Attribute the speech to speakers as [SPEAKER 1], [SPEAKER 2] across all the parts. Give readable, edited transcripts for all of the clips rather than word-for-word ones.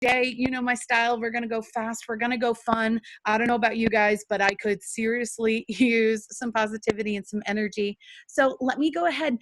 [SPEAKER 1] Today, you know my style. We're going to go fast. We're going to go fun. I don't know about you guys, but I could seriously use some positivity and some energy. So let me go ahead.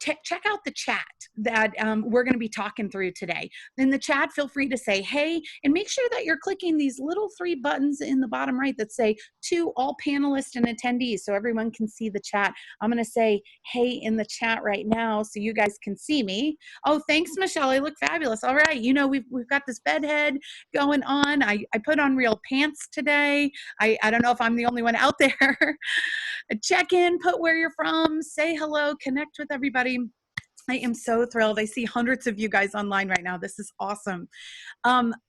[SPEAKER 1] Check out the chat that we're going to be talking through today. In the chat, feel free to say hey, and make sure that you're clicking these little 3 buttons in the bottom right that say to all panelists and attendees so everyone can see the chat. I'm going to say hey in the chat right now so you guys can see me. Oh, thanks, Michelle. I look fabulous. All right. You know, we've got this bedhead going on. I put on real pants today. I don't know if I'm the only one out there. Check in, put where you're from, say hello, connect with everybody. I am so thrilled. I see hundreds of you guys online right now. This is awesome.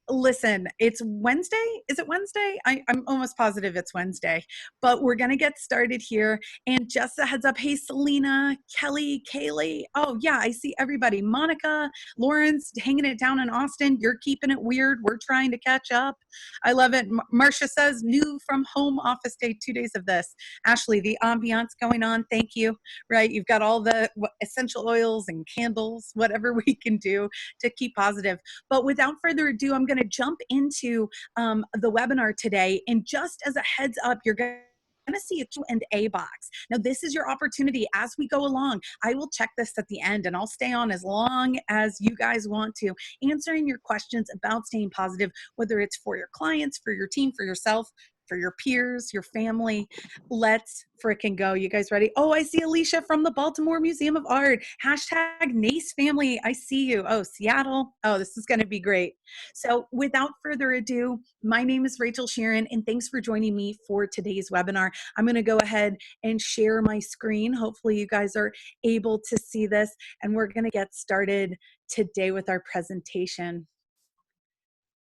[SPEAKER 1] Listen, it's Wednesday. Is it Wednesday? I'm almost positive it's Wednesday, but we're going to get started here. And just a heads up, hey, Selena, Kelly, Kaylee. Oh yeah, I see everybody. Monica, Lawrence, hanging it down in Austin. You're keeping it weird. We're trying to catch up. I love it. Marcia says new from home office day, 2 days of this. Ashley, the ambiance going on. Thank you. Right. You've got all the essential oils and candles, whatever we can do to keep positive. But without further ado, I'm going to jump into the webinar today. And just as a heads up, you're going to see a Q&A box. Now, this is your opportunity as we go along. I will check this at the end and I'll stay on as long as you guys want to, answering your questions about staying positive, whether it's for your clients, for your team, for yourself, for your peers, your family. Let's frickin' go. You guys ready? Oh, I see Alicia from the Baltimore Museum of Art. Hashtag NACE family. I see you. Oh, Seattle. Oh, this is going to be great. So without further ado, my name is Rachel Sheerin, and thanks for joining me for today's webinar. I'm going to go ahead and share my screen. Hopefully you guys are able to see this, and we're going to get started today with our presentation.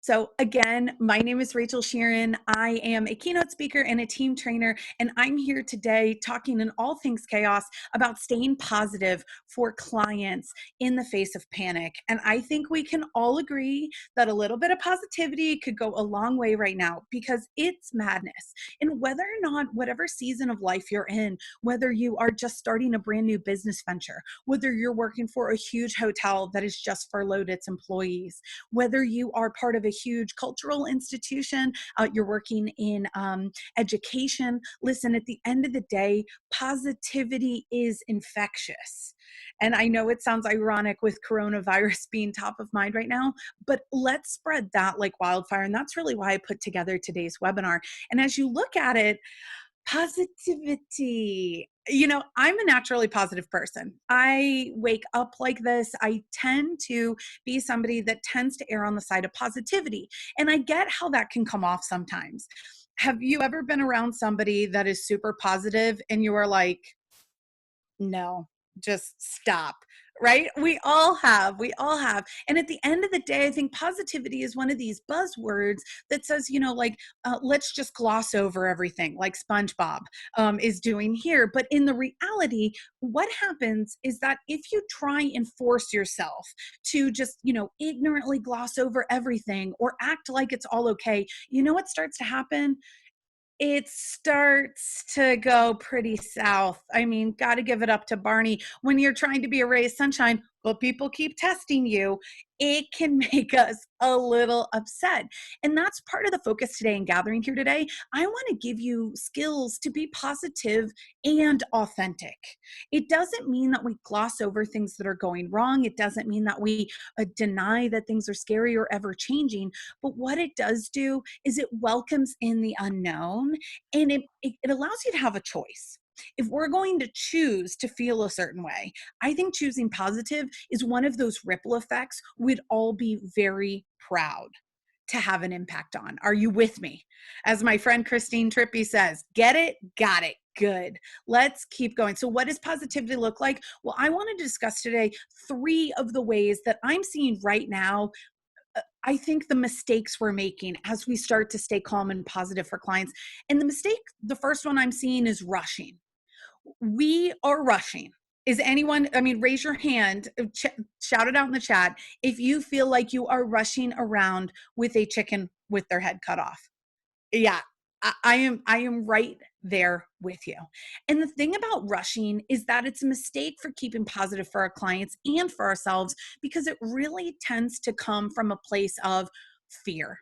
[SPEAKER 1] So again, my name is Rachel Sheerin. I am a keynote speaker and a team trainer, and I'm here today talking in all things chaos about staying positive for clients in the face of panic. And I think we can all agree that a little bit of positivity could go a long way right now because it's madness. And whether or not, whatever season of life you're in, whether you are just starting a brand new business venture, whether you're working for a huge hotel that has just furloughed its employees, whether you are part of a huge cultural institution, you're working in education. Listen, at the end of the day, positivity is infectious. And I know it sounds ironic with coronavirus being top of mind right now, but let's spread that like wildfire. And that's really why I put together today's webinar. And as you look at it, positivity. You know, I'm a naturally positive person. I wake up like this. I tend to be somebody that tends to err on the side of positivity. And I get how that can come off sometimes. Have you ever been around somebody that is super positive and you are like, no, just stop, right? We all have. And at the end of the day, I think positivity is one of these buzzwords that says, you know, like, let's just gloss over everything like SpongeBob is doing here. But in the reality, what happens is that if you try and force yourself to just, you know, ignorantly gloss over everything or act like it's all okay, you know what starts to happen? It starts to go pretty south. I mean, got to give it up to Barney. When you're trying to be a ray of sunshine, but people keep testing you, it can make us a little upset. And that's part of the focus today and gathering here today. I want to give you skills to be positive and authentic. It doesn't mean that we gloss over things that are going wrong. It doesn't mean that we deny that things are scary or ever changing. But what it does do is it welcomes in the unknown, and it allows you to have a choice. If we're going to choose to feel a certain way, I think choosing positive is one of those ripple effects we'd all be very proud to have an impact on. Are you with me? As my friend Christine Trippi says, get it, got it. Good. Let's keep going. So what does positivity look like? Well, I want to discuss today 3 of the ways that I'm seeing right now. I think the mistakes we're making as we start to stay calm and positive for clients. And the first one I'm seeing is rushing. We are rushing. Is anyone, I mean, raise your hand, shout it out in the chat if you feel like you are rushing around with a chicken with their head cut off. Yeah, I am right there with you. And the thing about rushing is that it's a mistake for keeping positive for our clients and for ourselves, because it really tends to come from a place of fear.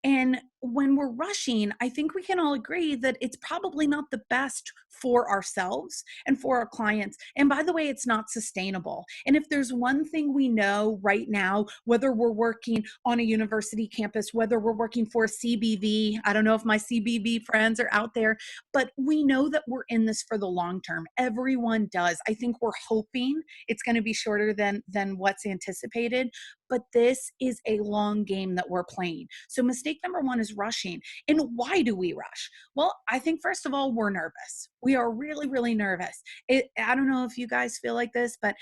[SPEAKER 1] And when we're rushing, I think we can all agree that it's probably not the best for ourselves and for our clients. And by the way, it's not sustainable. And if there's one thing we know right now, whether we're working on a university campus, whether we're working for a CBV, I don't know if my CBV friends are out there, but we know that we're in this for the long term. Everyone does. I think we're hoping it's going to be shorter than what's anticipated, but this is a long game that we're playing. So mistake number one is rushing. And why do we rush? Well, I think first of all, we're nervous. We are really, really nervous. I don't know if you guys feel like this, but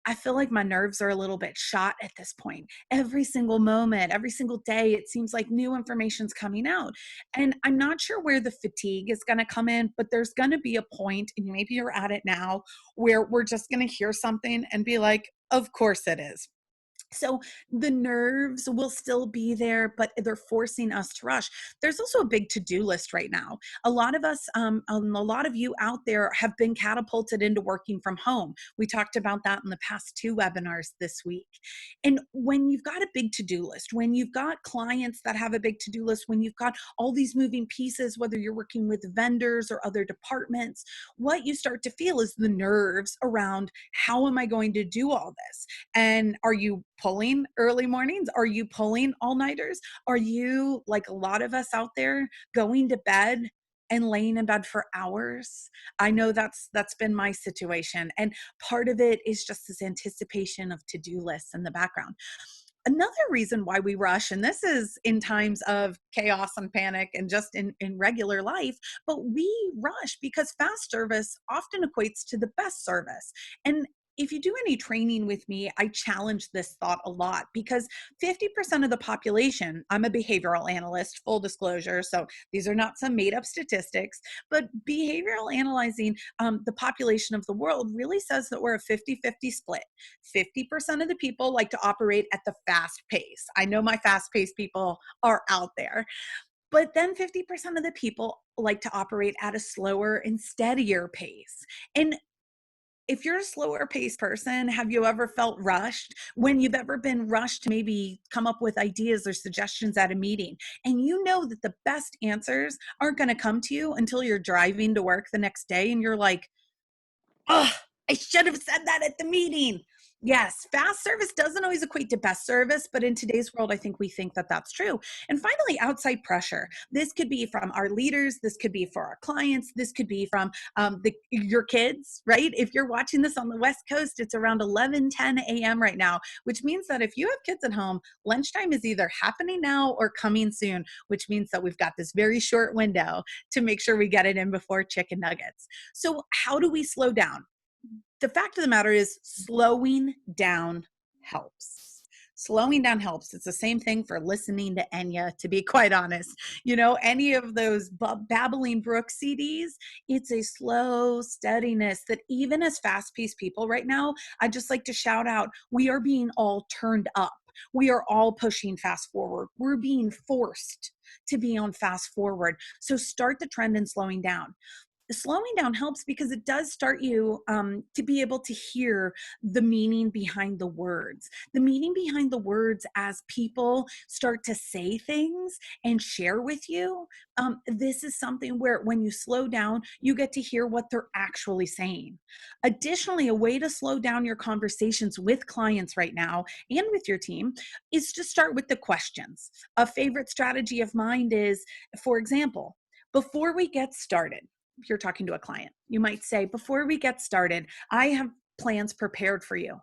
[SPEAKER 1] I feel like my nerves are a little bit shot at this point. Every single moment, every single day, it seems like new information's coming out. And I'm not sure where the fatigue is going to come in, but there's going to be a point, and maybe you're at it now, where we're just going to hear something and be like, of course it is. So the nerves will still be there, but they're forcing us to rush. There's also a big to-do list right now. A lot of us, a lot of you out there have been catapulted into working from home. We talked about that in the past 2 webinars this week. And when you've got a big to-do list, when you've got clients that have a big to-do list, when you've got all these moving pieces, whether you're working with vendors or other departments, what you start to feel is the nerves around, how am I going to do all this? And are you pulling early mornings? Are you pulling all-nighters? Are you, like a lot of us out there, going to bed and laying in bed for hours? I know that's been my situation. And part of it is just this anticipation of to-do lists in the background. Another reason why we rush, and this is in times of chaos and panic and just in regular life, but we rush because fast service often equates to the best service. And if you do any training with me, I challenge this thought a lot, because 50% of the population, I'm a behavioral analyst, full disclosure, so these are not some made up statistics, but behavioral analyzing the population of the world really says that we're a 50-50 split. 50% of the people like to operate at the fast pace. I know my fast paced people are out there. But then 50% of the people like to operate at a slower and steadier pace. And if you're a slower paced person, have you ever felt rushed? When you've ever been rushed to maybe come up with ideas or suggestions at a meeting, and you know that the best answers aren't going to come to you until you're driving to work the next day, and you're like, oh, I should have said that at the meeting. Yes, fast service doesn't always equate to best service, but in today's world, I think we think that that's true. And finally, outside pressure. This could be from our leaders. This could be for our clients. This could be from your kids, right? If you're watching this on the West Coast, it's around 11:10 a.m. right now, which means that if you have kids at home, lunchtime is either happening now or coming soon, which means that we've got this very short window to make sure we get it in before chicken nuggets. So how do we slow down? The fact of the matter is, slowing down helps. Slowing down helps. It's the same thing for listening to Enya, to be quite honest. You know, any of those Babbling Brook CDs, it's a slow steadiness that even as fast-paced people right now, I just like to shout out, we are being all turned up. We are all pushing fast forward. We're being forced to be on fast forward. So start the trend in slowing down. Slowing down helps because it does start you to be able to hear the meaning behind the words. The meaning behind the words as people start to say things and share with you. This is something where when you slow down, you get to hear what they're actually saying. Additionally, a way to slow down your conversations with clients right now and with your team is to start with the questions. A favorite strategy of mine is, for example, before we get started, if you're talking to a client, you might say, before we get started, I have plans prepared for you.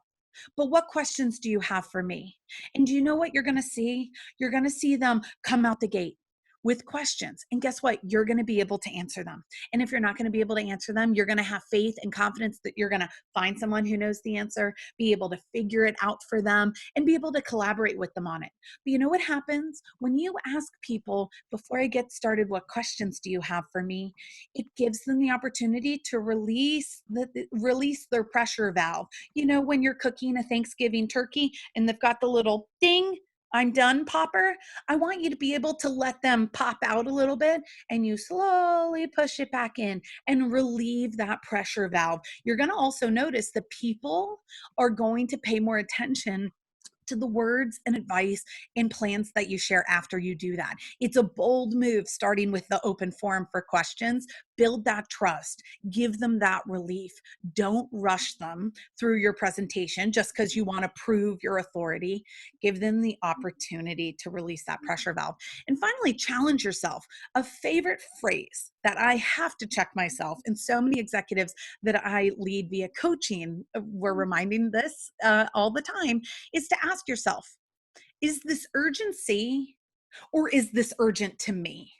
[SPEAKER 1] But what questions do you have for me? And do you know what you're going to see? You're going to see them come out the gate with questions. And guess what? You're going to be able to answer them. And if you're not going to be able to answer them, you're going to have faith and confidence that you're going to find someone who knows the answer, be able to figure it out for them, and be able to collaborate with them on it. But you know what happens when you ask people, before I get started, what questions do you have for me? It gives them the opportunity to release their pressure valve. You know, when you're cooking a Thanksgiving turkey and they've got the little ding I'm done, popper. I want you to be able to let them pop out a little bit and you slowly push it back in and relieve that pressure valve. You're going to also notice that people are going to pay more attention to the words and advice and plans that you share after you do that. It's a bold move, starting with the open forum for questions. Build that trust, give them that relief. Don't rush them through your presentation just because you want to prove your authority. Give them the opportunity to release that pressure valve. And finally, challenge yourself. A favorite phrase that I have to check myself, and so many executives that I lead via coaching were reminding this all the time, is to ask yourself, is this urgency or is this urgent to me?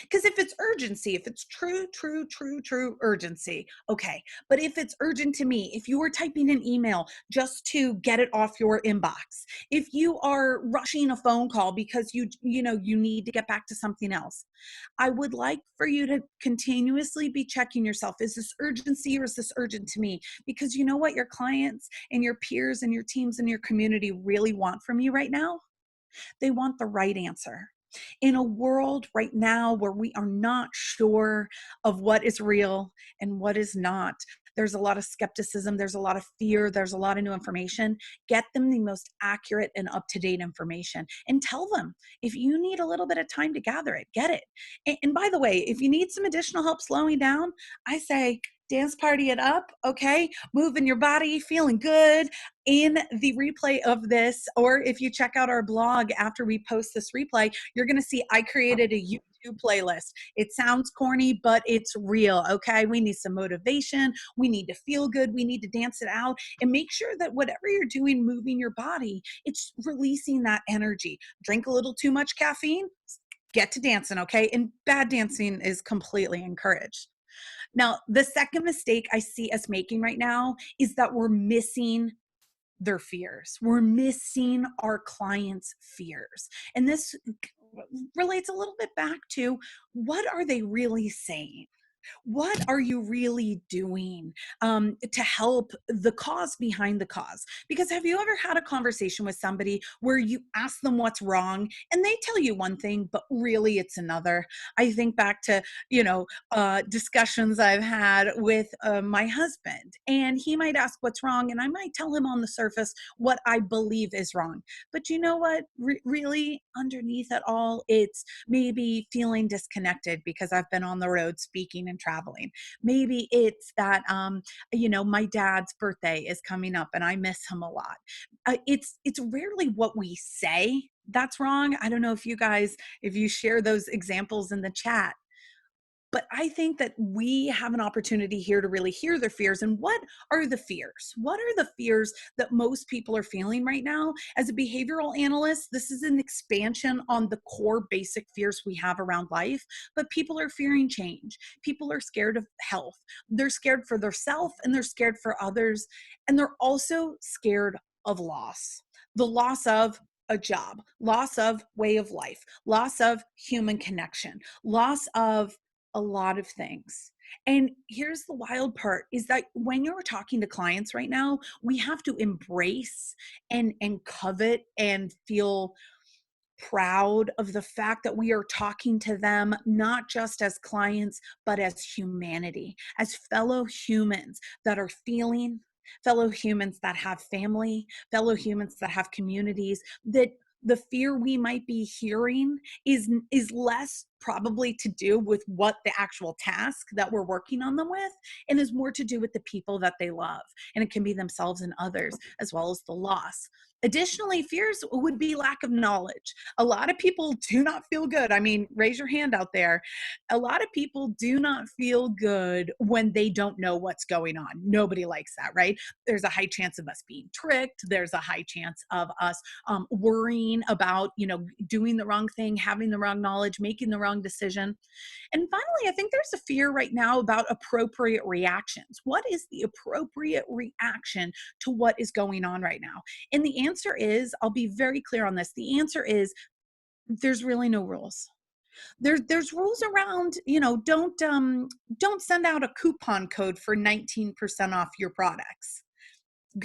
[SPEAKER 1] Because if it's urgency, if it's true urgency, okay. But if it's urgent to me, if you are typing an email just to get it off your inbox, if you are rushing a phone call because you need to get back to something else, I would like for you to continuously be checking yourself. Is this urgency or is this urgent to me? Because you know what your clients and your peers and your teams and your community really want from you right now? They want the right answer. In a world right now where we are not sure of what is real and what is not, there's a lot of skepticism, there's a lot of fear, there's a lot of new information. Get them the most accurate and up-to-date information and tell them if you need a little bit of time to gather it, get it. And by the way, if you need some additional help slowing down, I say, dance party it up, okay? Moving your body, feeling good. In the replay of this, or if you check out our blog after we post this replay, you're going to see I created a YouTube playlist. It sounds corny, but it's real, okay? We need some motivation. We need to feel good. We need to dance it out and make sure that whatever you're doing, moving your body, it's releasing that energy. Drink a little too much caffeine, get to dancing, okay? And bad dancing is completely encouraged. Now, the second mistake I see us making right now is that we're missing their fears. We're missing our clients' fears. And this relates a little bit back to, what are they really saying? What are you really doing to help the cause behind the cause? Because have you ever had a conversation with somebody where you ask them what's wrong and they tell you one thing, but really it's another? I think back to, discussions I've had with my husband, and he might ask what's wrong, and I might tell him on the surface what I believe is wrong. But you know what? Really underneath it all, it's maybe feeling disconnected because I've been on the road speaking and traveling. Maybe it's that, my dad's birthday is coming up and I miss him a lot. It's rarely what we say that's wrong. I don't know if you share those examples in the chat. But I think that we have an opportunity here to really hear their fears. And what are the fears? What are the fears that most people are feeling right now? As a behavioral analyst, this is an expansion on the core basic fears we have around life. But people are fearing change. People are scared of health. They're scared for themselves and they're scared for others. And they're also scared of loss. The loss of a job, loss of way of life, loss of human connection, loss of a lot of things. And here's the wild part, is that when you're talking to clients right now, we have to embrace and covet and feel proud of the fact that we are talking to them not just as clients, but as humanity, as fellow humans that are feeling, fellow humans that have family, fellow humans that have communities, that the fear we might be hearing is less probably to do with what the actual task that we're working on them with, and is more to do with the people that they love. And it can be themselves and others, as well as the loss. Additionally, fears would be lack of knowledge. A lot of people do not feel good. I mean, raise your hand out there. A lot of people do not feel good when they don't know what's going on. Nobody likes that, right? There's a high chance of us being tricked. There's a high chance of us worrying about, doing the wrong thing, having the wrong knowledge, making the wrong decision. And finally, I think there's a fear right now about appropriate reactions. What is the appropriate reaction to what is going on right now? And the answer is, I'll be very clear on this. The answer is, there's really no rules. There's rules around, don't send out a coupon code for 19% off your products.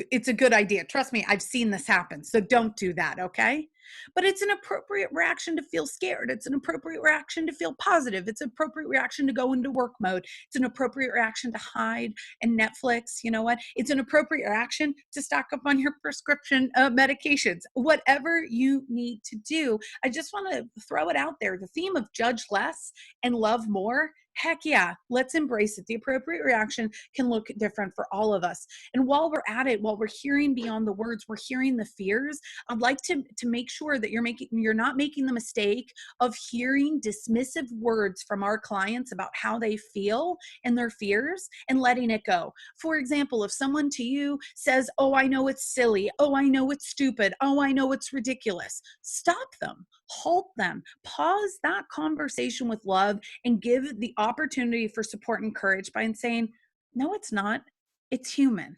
[SPEAKER 1] It's a good idea. Trust me, I've seen this happen. So don't do that, okay? But it's an appropriate reaction to feel scared. It's an appropriate reaction to feel positive. It's an appropriate reaction to go into work mode. It's an appropriate reaction to hide and Netflix. You know what? It's an appropriate reaction to stock up on your prescription medications. Whatever you need to do, I just want to throw it out there. The theme of judge less and love more. Heck yeah, let's embrace it. The appropriate reaction can look different for all of us. And while we're at it, while we're hearing beyond the words, we're hearing the fears. I'd like to make sure that you're not making the mistake of hearing dismissive words from our clients about how they feel and their fears and letting it go. For example, if someone to you says, "Oh, I know it's silly. Oh, I know it's stupid. Oh, I know it's ridiculous," stop them, halt them, pause that conversation with love, and give the opportunity for support and courage by saying, "No, it's not. It's human.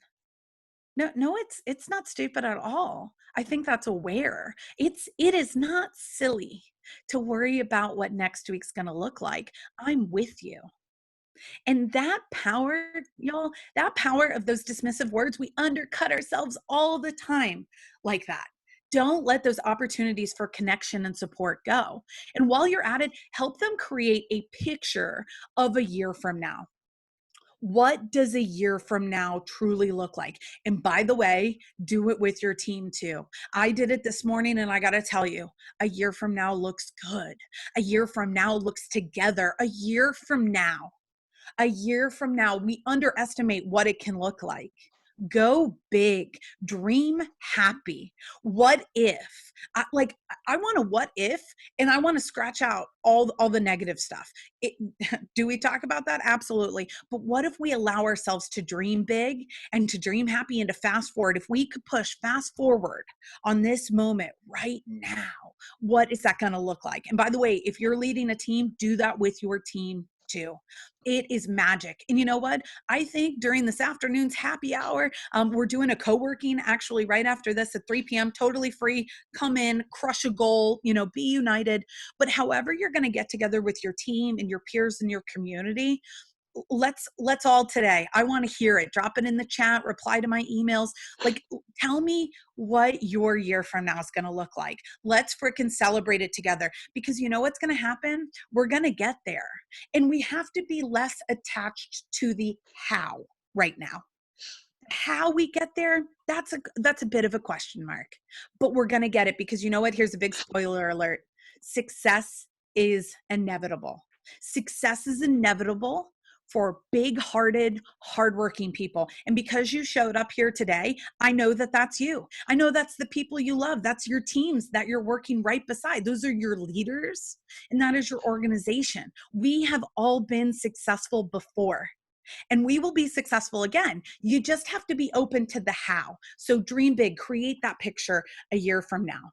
[SPEAKER 1] No, it's not stupid at all. I think that's aware. It is not silly to worry about what next week's going to look like. I'm with you." And that power, y'all, that power of those dismissive words, we undercut ourselves all the time like that. Don't let those opportunities for connection and support go. And while you're at it, help them create a picture of a year from now. What does a year from now truly look like? And by the way, do it with your team too. I did it this morning, and I got to tell you, a year from now looks good. A year from now looks together. A year from now, we underestimate what it can look like. Go big, dream happy. What if? I want a what if, and I want to scratch out all the negative stuff. Do we talk about that? Absolutely. But what if we allow ourselves to dream big and to dream happy and to fast forward? If we could push fast forward on this moment right now, what is that going to look like? And by the way, if you're leading a team, do that with your team too. It is magic. And you know what? I think during this afternoon's happy hour, we're doing a co-working actually right after this at 3 p.m. Totally free. Come in, crush a goal, be united. But however you're going to get together with your team and your peers in your community, let's all today. I want to hear it. Drop it in the chat, reply to my emails. Tell me what your year from now is going to look like. Let's freaking celebrate it together, because you know what's going to happen? We're going to get there. And we have to be less attached to the how right now. How we get there, that's a bit of a question mark, but we're going to get it, because you know what? Here's a big spoiler alert. Success is inevitable. Success is inevitable for big-hearted, hardworking people. And because you showed up here today, I know that that's you. I know that's the people you love. That's your teams that you're working right beside. Those are your leaders, and that is your organization. We have all been successful before, and we will be successful again. You just have to be open to the how. So dream big, create that picture a year from now.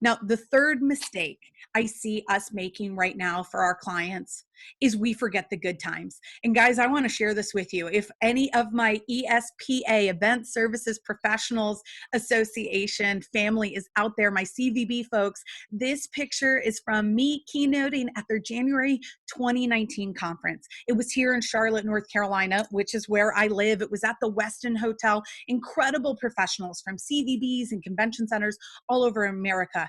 [SPEAKER 1] Now, the third mistake I see us making right now for our clients is we forget the good times. And guys, I want to share this with you. If any of my ESPA, Event Services Professionals Association family is out there, my CVB folks, this picture is from me keynoting at their January 2019 conference. It was here in Charlotte, North Carolina, which is where I live. It was at the Westin Hotel. Incredible professionals from CVBs and convention centers all over America.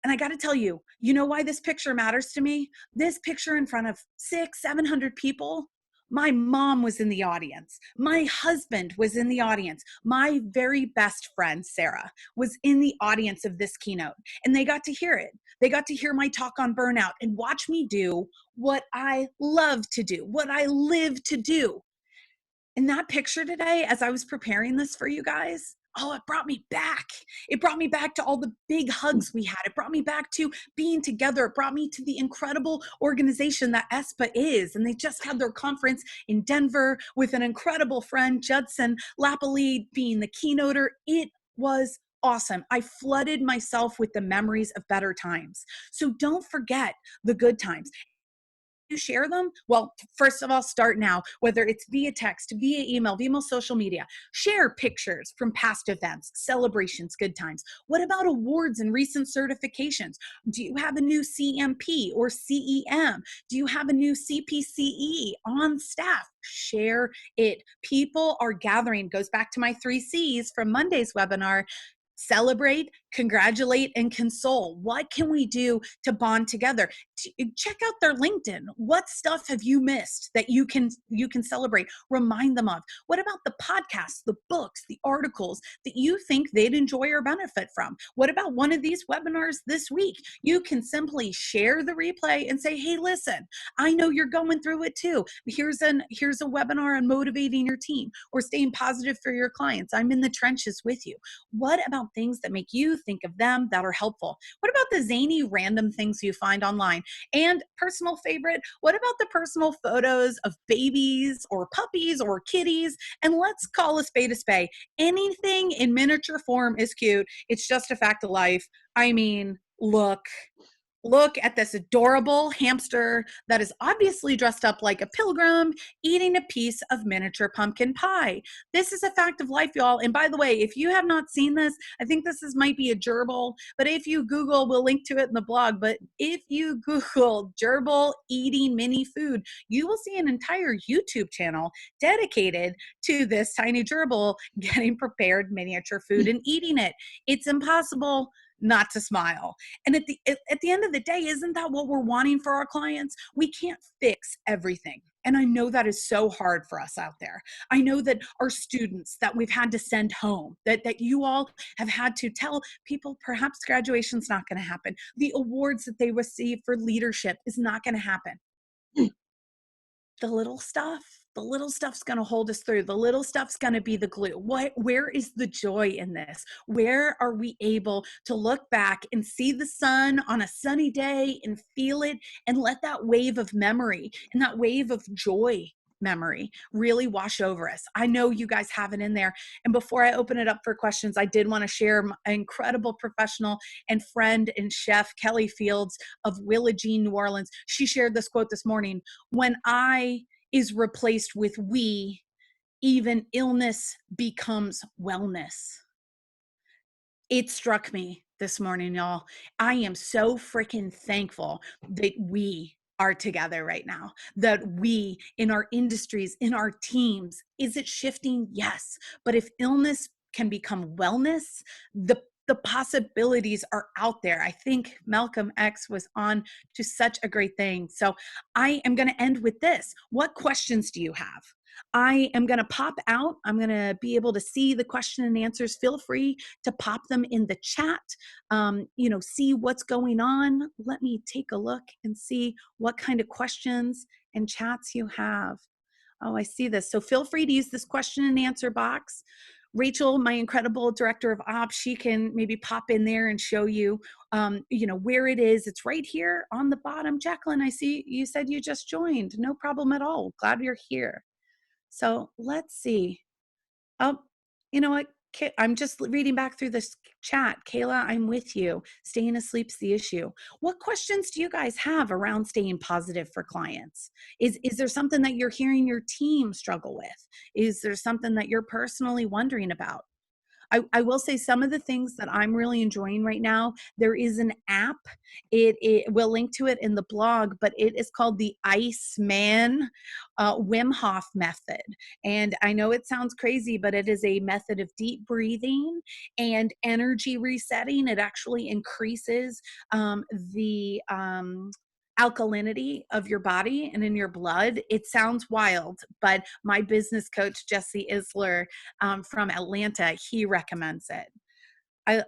[SPEAKER 1] And I got to tell you, you know why this picture matters to me? This picture in front of 600-700 people. My mom was in the audience. My husband was in the audience. My very best friend, Sarah, was in the audience of this keynote. And they got to hear it. They got to hear my talk on burnout and watch me do what I love to do, what I live to do. And that picture today, as I was preparing this for you guys, it brought me back. It brought me back to all the big hugs we had. It brought me back to being together. It brought me to the incredible organization that ESPA is. And they just had their conference in Denver with an incredible friend, Judson Lapalide, being the keynoter. It was awesome. I flooded myself with the memories of better times. So don't forget the good times. You share them? Well, first of all, start now, whether it's via text, via email, social media. Share pictures from past events, celebrations, good times. What about awards and recent certifications? Do you have a new CMP or CEM? Do you have a new CPCE on staff? Share it. People are gathering. Goes back to my 3 C's from Monday's webinar. Celebrate, congratulate and console. What can we do to bond together? Check out their LinkedIn. What stuff have you missed that you can celebrate? Remind them of. What about the podcasts, the books, the articles that you think they'd enjoy or benefit from? What about one of these webinars this week? You can simply share the replay and say, hey, listen, I know you're going through it too. Here's a webinar on motivating your team or staying positive for your clients. I'm in the trenches with you. What about things that make you think of them that are helpful? What about the zany random things you find online? And personal favorite, what about the personal photos of babies or puppies or kitties? And let's call a spade a spade. Anything in miniature form is cute. It's just a fact of life. I mean, look at this adorable hamster that is obviously dressed up like a pilgrim eating a piece of miniature pumpkin pie. This is a fact of life, y'all. And by the way, if you have not seen this, I think this might be a gerbil, but if you Google, we'll link to it in the blog, but if you Google gerbil eating mini food, you will see an entire YouTube channel dedicated to this tiny gerbil getting prepared miniature food and eating it. It's impossible not to smile. And at the end of the day, isn't that what we're wanting for our clients? We can't fix everything. And I know that is so hard for us out there. I know that our students that we've had to send home, that you all have had to tell people perhaps graduation's not going to happen. The awards that they receive for leadership is not going to happen. The little stuff's going to hold us through. The little stuff's going to be the glue. Where is the joy in this? Where are we able to look back and see the sun on a sunny day and feel it and let that wave of memory and that wave of joy memory really wash over us? I know you guys have it in there. And before I open it up for questions, I did want to share my incredible professional and friend and chef, Kelly Fields of Willa Jean, New Orleans. She shared this quote this morning: when I is replaced with we, even illness becomes wellness. It struck me this morning, y'all. I am so freaking thankful that we are together right now, that we in our industries, in our teams. Is it shifting? Yes. But if illness can become wellness, the possibilities are out there. I think Malcolm X was on to such a great thing. So I am going to end with this. What questions do you have? I am going to pop out. I'm going to be able to see the question and answers. Feel free to pop them in the chat. See what's going on. Let me take a look and see what kind of questions and chats you have. Oh, I see this. So feel free to use this question and answer box. Rachel, my incredible director of ops, she can maybe pop in there and show you, where it is. It's right here on the bottom. Jacqueline, I see you said you just joined. No problem at all. Glad you're here. So let's see. Oh, you know what? I'm just reading back through this chat. Kayla, I'm with you. Staying asleep's the issue. What questions do you guys have around staying positive for clients? Is there something that you're hearing your team struggle with? Is there something that you're personally wondering about? I will say some of the things that I'm really enjoying right now, there is an app. It will link to it in the blog, but it is called the Iceman Wim Hof method. And I know it sounds crazy, but it is a method of deep breathing and energy resetting. It actually increases the alkalinity of your body and in your blood. It sounds wild, but my business coach, Jesse Isler from Atlanta, he recommends it.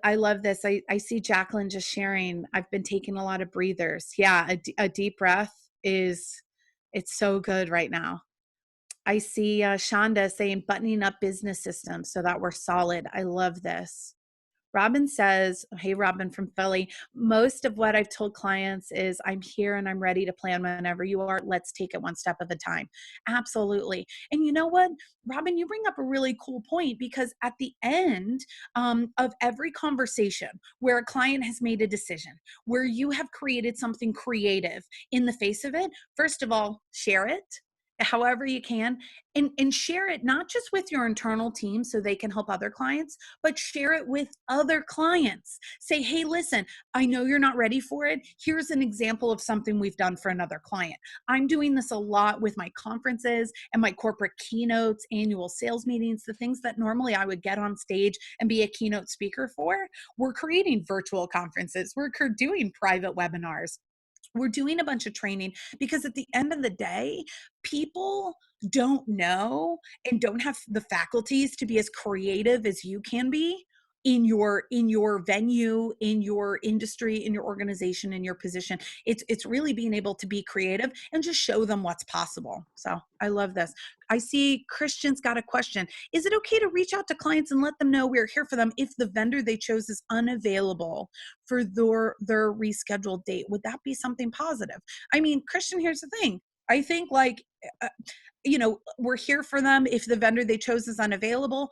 [SPEAKER 1] I love this. I see Jacqueline just sharing, I've been taking a lot of breathers. Yeah, a deep breath it's so good right now. I see Shonda saying buttoning up business systems so that we're solid. I love this. Robin says, hey, Robin from Philly, most of what I've told clients is I'm here and I'm ready to plan whenever you are. Let's take it one step at a time. Absolutely. And you know what, Robin, you bring up a really cool point, because at the end of every conversation where a client has made a decision, where you have created something creative in the face of it, first of all, share it. however you can, and share it not just with your internal team so they can help other clients, but share it with other clients. Say, hey, listen, I know you're not ready for it. Here's an example of something we've done for another client. I'm doing this a lot with my conferences and my corporate keynotes, annual sales meetings, the things that normally I would get on stage and be a keynote speaker for. We're creating virtual conferences. We're doing private webinars. We're doing a bunch of training because at the end of the day, people don't know and don't have the faculties to be as creative as you can be in your venue, in your industry, in your organization, in your position. It's really being able to be creative and just show them what's possible. So I love this. I see Christian's got a question. Is it okay to reach out to clients and let them know we're here for them if the vendor they chose is unavailable for their rescheduled date? Would that be something positive? I mean, Christian, here's the thing. I think uh, we're here for them if the vendor they chose is unavailable.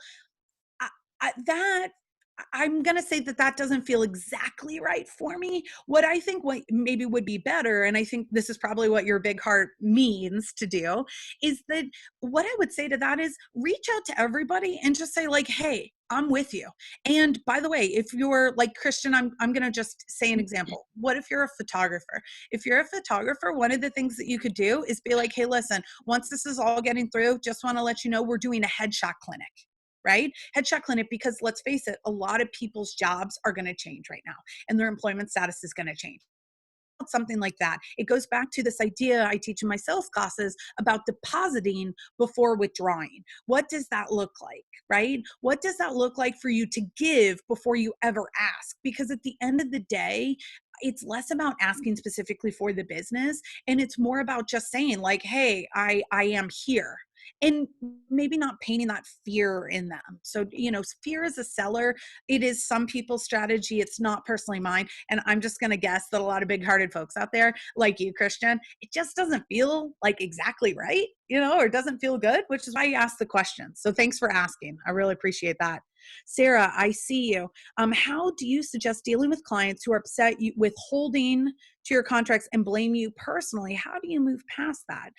[SPEAKER 1] That I'm going to say that doesn't feel exactly right for me. What I think what maybe would be better, and I think this is probably what your big heart means to do, is that what I would say to that is reach out to everybody and just say like, hey, I'm with you. And by the way, if you're like Christian, I'm going to just say an example. What if you're a photographer? If you're a photographer, one of the things that you could do is be like, hey, listen, once this is all getting through, just want to let you know we're doing a headshot clinic. Right? Headshot clinic, because let's face it, a lot of people's jobs are going to change right now and their employment status is going to change. Something like that. It goes back to this idea I teach in my sales classes about depositing before withdrawing. What does that look like, right? What does that look like for you to give before you ever ask? Because at the end of the day, it's less about asking specifically for the business and it's more about just saying like, hey, I am here. And maybe not painting that fear in them. So, fear as a seller, it is some people's strategy. It's not personally mine. And I'm just going to guess that a lot of big hearted folks out there, like you, Christian, it just doesn't feel like exactly right, or it doesn't feel good, which is why you asked the question. So thanks for asking. I really appreciate that. Sarah, I see you. How do you suggest dealing with clients who are upset with holding to your contracts and blame you personally? How do you move past that?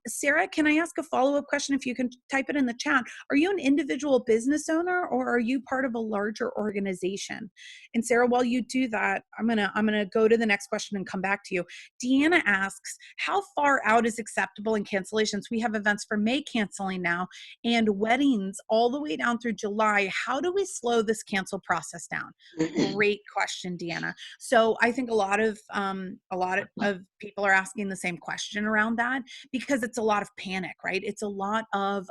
[SPEAKER 1] Sarah, can I ask a follow-up question if you can type it in the chat? Are you an individual business owner or are you part of a larger organization? And Sarah, while you do that, I'm gonna go to the next question and come back to you. Deanna asks, how far out is acceptable in cancellations? We have events for May canceling now and weddings all the way down through July. How do we slow this cancel process down? Great question, Deanna. So I think a lot of people are asking the same question around that because it's a lot of panic, right? It's a lot of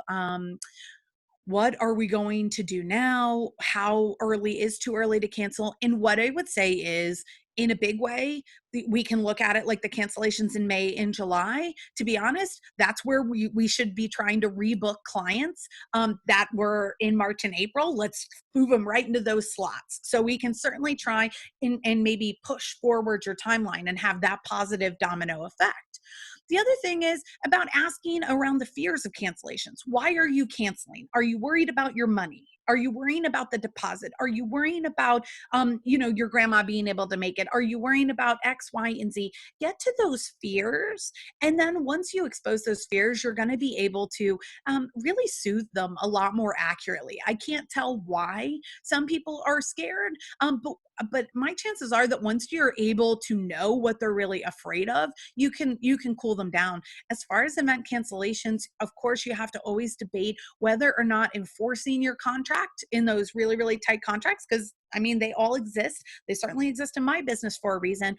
[SPEAKER 1] what are we going to do now? How early is too early to cancel? And what I would say is, in a big way, we can look at it like the cancellations in May and July. To be honest, that's where we should be trying to rebook clients that were in March and April. Let's move them right into those slots. So we can certainly try and maybe push forward your timeline and have that positive domino effect. The other thing is about asking around the fears of cancellations. Why are you canceling? Are you worried about your money? Are you worrying about the deposit? Are you worrying about, your grandma being able to make it? Are you worrying about X, Y, and Z? Get to those fears. And then once you expose those fears, you're going to be able to really soothe them a lot more accurately. I can't tell why some people are scared, but my chances are that once you're able to know what they're really afraid of, you can cool them down. As far as event cancellations, of course, you have to always debate whether or not enforcing your contract in those really, really tight contracts, because they all exist. They certainly exist in my business for a reason.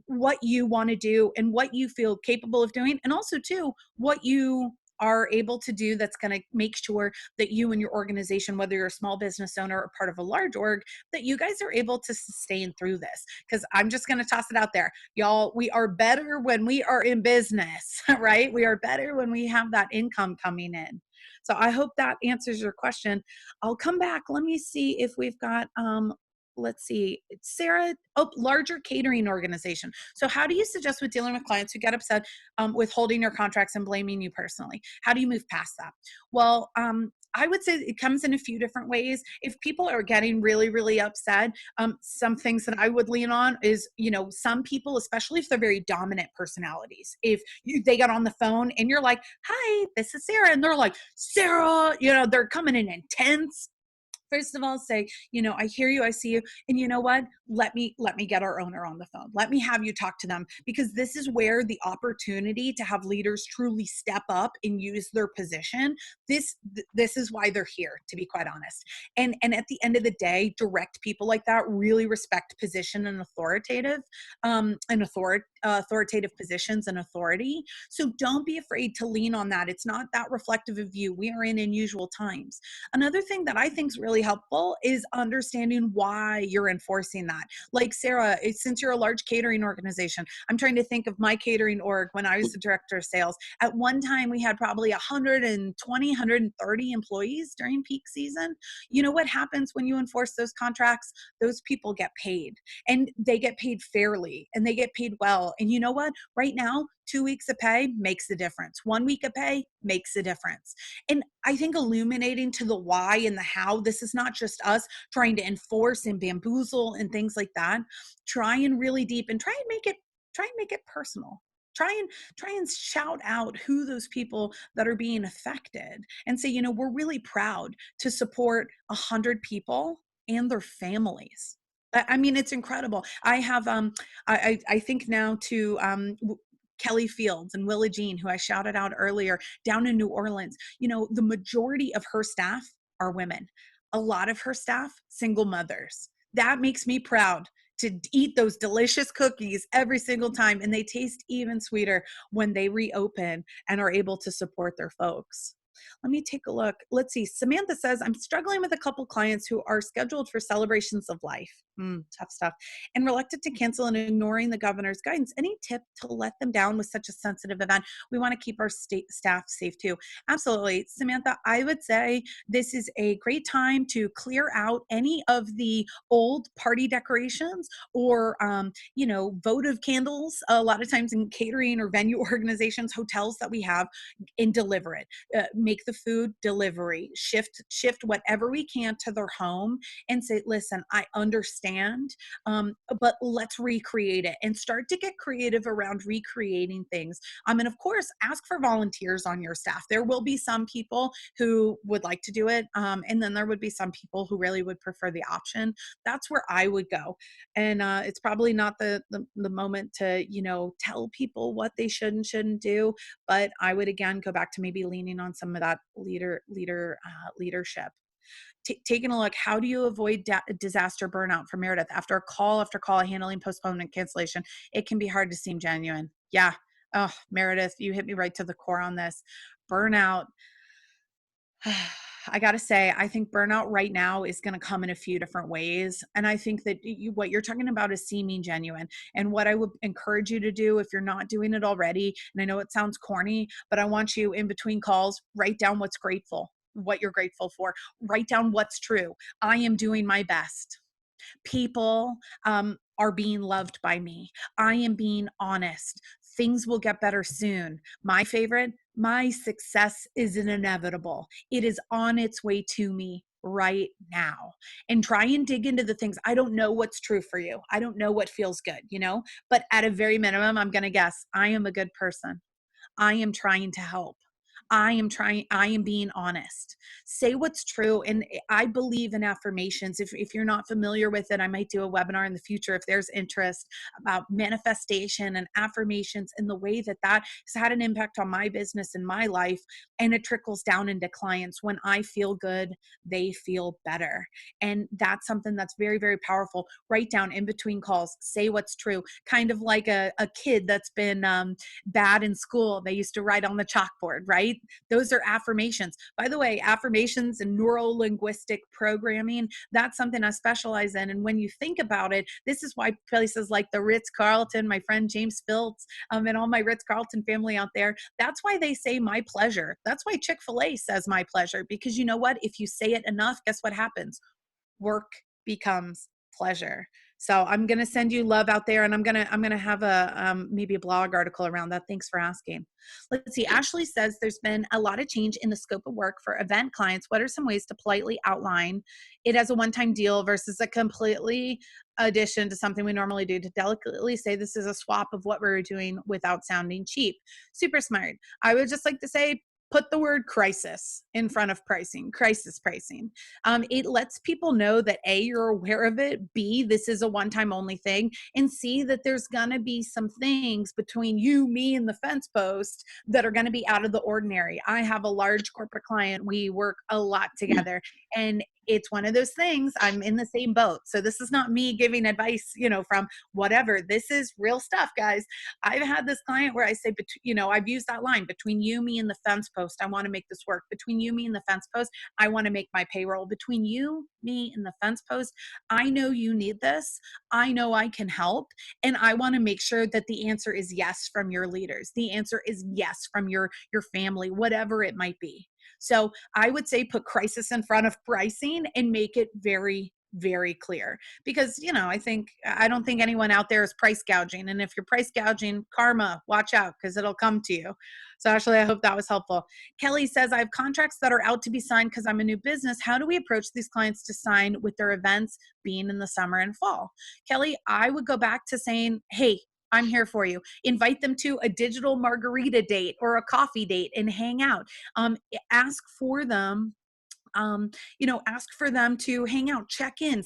[SPEAKER 1] What you want to do and what you feel capable of doing, and also too, what you are able to do that's going to make sure that you and your organization, whether you're a small business owner or part of a large org, that you guys are able to sustain through this. Because I'm just going to toss it out there. Y'all, we are better when we are in business, right? We are better when we have that income coming in. So I hope that answers your question. I'll come back. Let me see if we've got, let's see, Sarah, larger catering organization. So how do you suggest with dealing with clients who get upset with holding your contracts and blaming you personally? How do you move past that? Well, I would say it comes in a few different ways. If people are getting really, really upset, some things that I would lean on is, some people, especially if they're very dominant personalities, if they get on the phone and you're like, hi, this is Sarah. And they're like, Sarah, they're coming in intense. First of all, say, I hear you, I see you, and you know what? Let me get our owner on the phone. Let me have you talk to them, because this is where the opportunity to have leaders truly step up and use their position. This is why they're here, to be quite honest. And at the end of the day, direct people like that really respect position and authoritative positions and authority. So don't be afraid to lean on that. It's not that reflective of you. We are in unusual times. Another thing that I think is really helpful is understanding why you're enforcing that. Like Sarah, since you're a large catering organization, I'm trying to think of my catering org when I was the director of sales. At one time, we had probably 120, 130 employees during peak season. You know what happens when you enforce those contracts? Those people get paid, and they get paid fairly, and they get paid well. And you know what? Right now, 2 weeks of pay makes a difference. 1 week of pay makes a difference. And I think illuminating to the why and the how, this is not just us trying to enforce and bamboozle and things like that. Try and really deep and try and make it personal. Try and shout out who those people that are being affected, and say, we're really proud to support 100 people and their families. I mean, it's incredible. I have, I think now to, Kelly Fields and Willa Jean, who I shouted out earlier, down in New Orleans. The majority of her staff are women. A lot of her staff, single mothers. That makes me proud to eat those delicious cookies every single time. And they taste even sweeter when they reopen and are able to support their folks. Let me take a look. Let's see. Samantha says, I'm struggling with a couple clients who are scheduled for celebrations of life. Tough stuff. And reluctant to cancel and ignoring the governor's guidance. Any tip to let them down with such a sensitive event? We want to keep our staff safe too. Absolutely. Samantha, I would say this is a great time to clear out any of the old party decorations or, votive candles. A lot of times in catering or venue organizations, hotels that we have, and deliver it. Make the food delivery, shift whatever we can to their home, and say, listen, I understand, but let's recreate it, and start to get creative around recreating things. And of course, ask for volunteers on your staff. There will be some people who would like to do it, and then there would be some people who really would prefer the option. That's where I would go. And it's probably not the moment to, tell people what they should and shouldn't do, but I would again go back to maybe leaning on some of that leadership. Taking a look, how do you avoid disaster burnout for Meredith? After call, handling postponement cancellation, it can be hard to seem genuine. Yeah. Oh, Meredith, you hit me right to the core on this. Burnout. I got to say, I think burnout right now is going to come in a few different ways. And I think that what you're talking about is seeming genuine. And what I would encourage you to do, if you're not doing it already, and I know it sounds corny, but I want you, in between calls, write down what you're grateful for. Write down what's true. I am doing my best. People are being loved by me. I am being honest. Things will get better soon. My favorite, my success isn't inevitable. It is on its way to me right now. And try and dig into the things. I don't know what's true for you. I don't know what feels good, but at a very minimum, I'm going to guess I am a good person. I am trying to help. I am being honest. Say what's true. And I believe in affirmations. If you're not familiar with it, I might do a webinar in the future if there's interest about manifestation and affirmations and the way that has had an impact on my business and my life. And it trickles down into clients. When I feel good, they feel better. And that's something that's very, very powerful. Write down in between calls, say what's true. Kind of like a kid that's been bad in school. They used to write on the chalkboard, right? Those are affirmations. By the way, affirmations and neuro-linguistic programming, that's something I specialize in. And when you think about it, this is why places like the Ritz Carlton, my friend James Phillips, and all my Ritz Carlton family out there, that's why they say my pleasure. That's why Chick-fil-A says my pleasure, because you know what? If you say it enough, guess what happens? Work becomes pleasure. So I'm going to send you love out there, and I'm going to have a maybe a blog article around that. Thanks for asking. Let's see. Ashley says there's been a lot of change in the scope of work for event clients. What are some ways to politely outline it as a one-time deal versus a completely addition to something we normally do, to delicately say this is a swap of what we're doing without sounding cheap? Super smart. I would just like to say, put the word crisis in front of pricing, crisis pricing. It lets people know that A, you're aware of it, B, this is a one-time only thing, and C, that there's gonna be some things between you, me, and the fence post that are gonna be out of the ordinary. I have a large corporate client. We work a lot together, and it's one of those things. I'm in the same boat. So this is not me giving advice, from whatever. This is real stuff, guys. I've had this client where I say, I've used that line, between you, me, and the fence post, I want to make this work. Between you, me, and the fence post, I want to make my payroll. Between you, me, and the fence post, I know you need this. I know I can help. And I want to make sure that the answer is yes from your leaders. The answer is yes from your family, whatever it might be. So I would say put crisis in front of pricing and make it very, very clear, because I don't think anyone out there is price gouging. And if you're price gouging, karma, watch out, because it'll come to you. So Ashley, I hope that was helpful. Kelly says, I have contracts that are out to be signed because I'm a new business. How do we approach these clients to sign with their events being in the summer and fall? Kelly, I would go back to saying, hey, I'm here for you. Invite them to a digital margarita date or a coffee date and hang out. Ask for them ask for them to hang out, check in,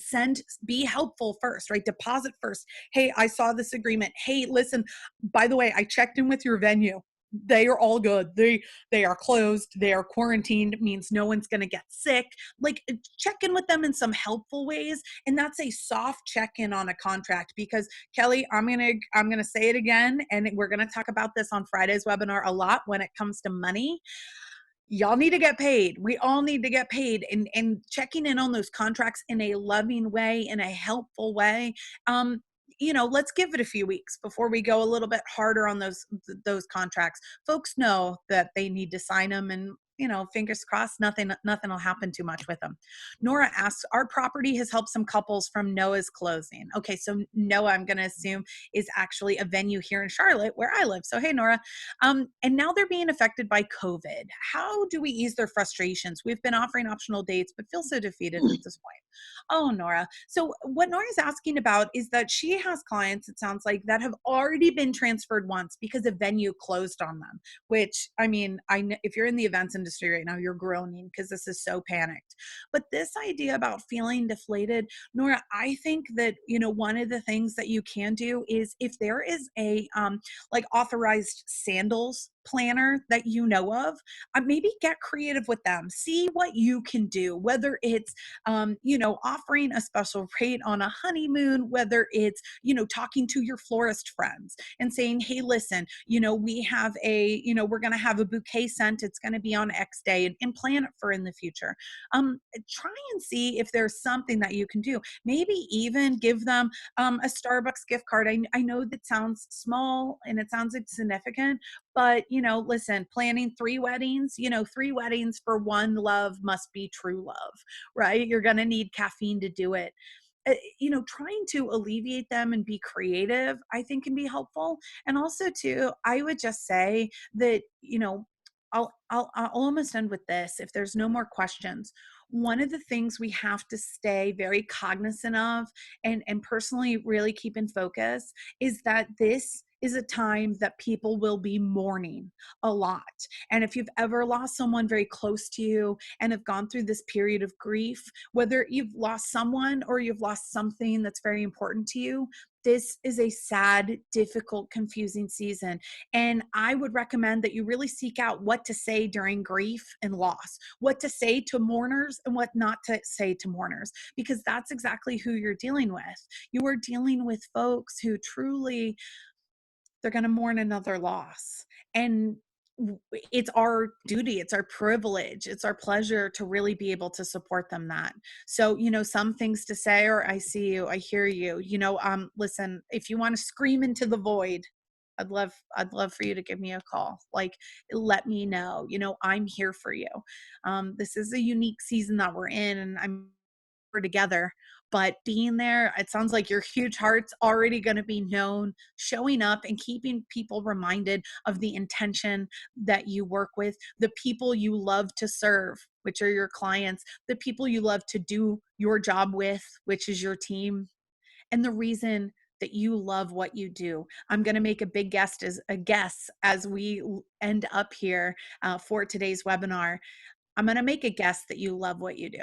[SPEAKER 1] be helpful first, right? Deposit first. Hey, I saw this agreement. Hey, listen, by the way, I checked in with your venue. They are all good. They are closed. They are quarantined. Means no one's going to get sick. Like, check in with them in some helpful ways. And that's a soft check-in on a contract, because Kelly, I'm going to say it again. And we're going to talk about this on Friday's webinar a lot when it comes to money. Y'all need to get paid. We all need to get paid, and checking in on those contracts in a loving way, in a helpful way. Let's give it a few weeks before we go a little bit harder on those contracts. Folks know that they need to sign them, and fingers crossed, nothing will happen too much with them. Nora asks, our property has helped some couples from Noah's closing. Okay, so Noah, I'm going to assume, is actually a venue here in Charlotte where I live. So hey, Nora. And now they're being affected by COVID. How do we ease their frustrations? We've been offering optional dates, but feel so defeated at this point. Oh, Nora. So what Nora's asking about is that she has clients, it sounds like, that have already been transferred once because a venue closed on them, which, I mean, if you're in the events industry right now, you're groaning because this is so panicked. But this idea about feeling deflated, Nora, I think that, one of the things that you can do is, if there is a authorized sandals planner that you know of, maybe get creative with them. See what you can do, whether it's offering a special rate on a honeymoon, whether it's talking to your florist friends and saying, hey, listen, we have we're going to have a bouquet sent, it's going to be on X day, and plan it for in the future. Try and see if there's something that you can do. Maybe even give them a Starbucks gift card. I know that sounds small and it sounds insignificant, but listen, planning 3 weddings, 3 weddings for one love must be true love, right? You're going to need caffeine to do it. Trying to alleviate them and be creative, I think, can be helpful. And also too, I would just say that, I'll almost end with this. If there's no more questions, one of the things we have to stay very cognizant of, and personally really keep in focus, is that this is a time that people will be mourning a lot. And if you've ever lost someone very close to you and have gone through this period of grief, whether you've lost someone or you've lost something that's very important to you, this is a sad, difficult, confusing season. And I would recommend that you really seek out what to say during grief and loss, what to say to mourners and what not to say to mourners, because that's exactly who you're dealing with. You are dealing with folks who truly, they're going to mourn another loss. And it's our duty, it's our privilege, it's our pleasure to really be able to support them that. So, some things to say, or I see you, I hear you, listen, if you want to scream into the void, I'd love for you to give me a call. Like, let me know, I'm here for you. This is a unique season that we're in, and we're together, but being there, it sounds like your huge heart's already going to be known, showing up and keeping people reminded of the intention that you work with, the people you love to serve, which are your clients, the people you love to do your job with, which is your team, and the reason that you love what you do. I'm going to make a big guess as we end up here for today's webinar. I'm going to make a guess that you love what you do,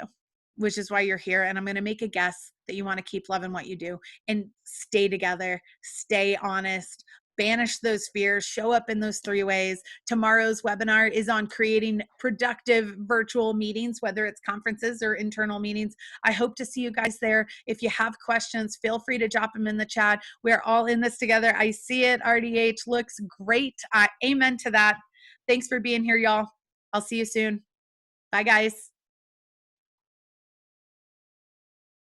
[SPEAKER 1] which is why you're here. And I'm going to make a guess that you want to keep loving what you do and stay together, stay honest, banish those fears, show up in those 3 ways. Tomorrow's webinar is on creating productive virtual meetings, whether it's conferences or internal meetings. I hope to see you guys there. If you have questions, feel free to drop them in the chat. We're all in this together. I see it. RDH looks great. Amen to that. Thanks for being here, y'all. I'll see you soon. Bye, guys.